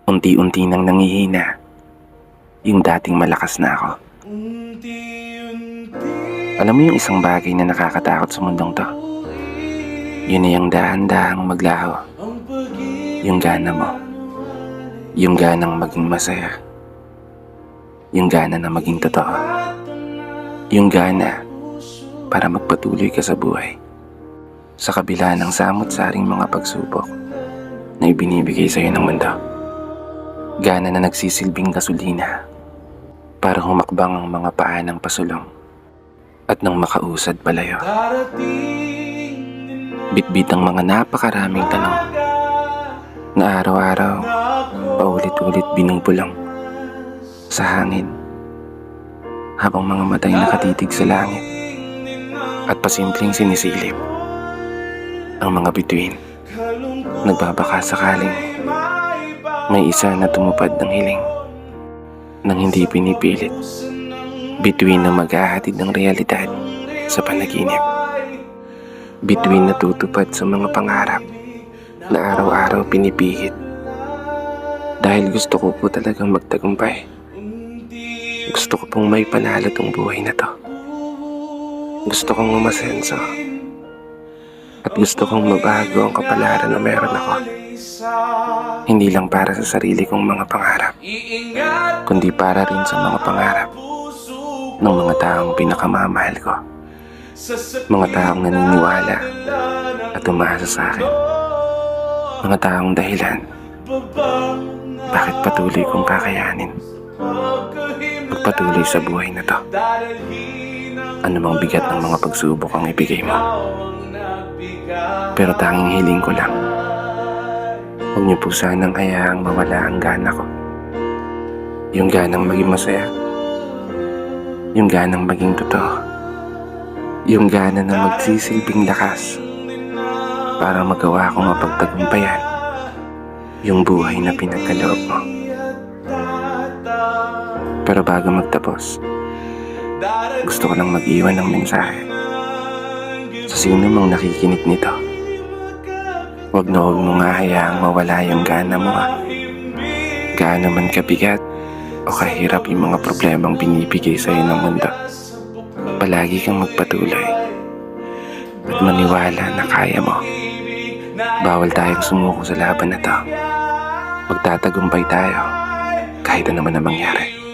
Unti-unti nang nangihina yung dating malakas na ako. Alam mo yung isang bagay na nakakatakot sa mundong to? Yun na yung dahan-dahang maglaho. Yung gana mo. Yung ganang maging masaya. Yung gana na maging totoo. Yung gana para magpatuloy ka sa buhay. Sa kabila ng samot-saring mga pagsubok na ibinibigay sa'yo ng mundo. Gana na nagsisilbing gasolina para humakbang ang mga paa ng pasulong at nang makausad palayo. Bitbit ang mga napakaraming tanong na araw-araw paulit-ulit binubulong sa hangin habang mga matay nakatitig sa langit at pasimpleng sinisilip ang mga bituin. Nagbabaka sakaling may isa na tumupad ng hiling nang hindi pinipilit. Bituin na maghahatid ng realidad sa panaginip. Bituin na tutupad sa mga pangarap na araw-araw pinipihit. Dahil gusto ko po talagang magtagumpay. Gusto ko pong may panalo tong buhay na to. Gusto kong umasenso. At gusto kong mabago ang kapalaran na meron ako. Hindi lang para sa sarili kong mga pangarap, kundi para rin sa mga pangarap ng mga taong pinakamamahal ko. Mga taong naniniwala at umaasa sa akin. Mga taong dahilan bakit patuloy kong kakayanin magpatuloy sa buhay na to. Ano mang bigat ng mga pagsubok ang ibigay mo. Pero tanging hiling ko lang, huwag niyo po sanang hayaang mawala ang gana ko. Yung ganang maging masaya. Yung ganang maging totoo. Yung gana na magsisilbing lakas para magawa ko mapagtagumpayan yung buhay na pinagkaloob mo. Pero bago magtapos, gusto ko lang mag-iwan ng mensahe sa sino mang nakikinig nito. Huwag na huwag mo nga hayaang mawala yung gana mo ha. Gaano man kabigat o kahirap yung mga problemang binibigay sa'yo ng mundo, palagi kang magpatuloy at maniwala na kaya mo. Bawal tayong sumuko sa laban na to. Magtatagumpay tayo kahit ano man ang mangyari.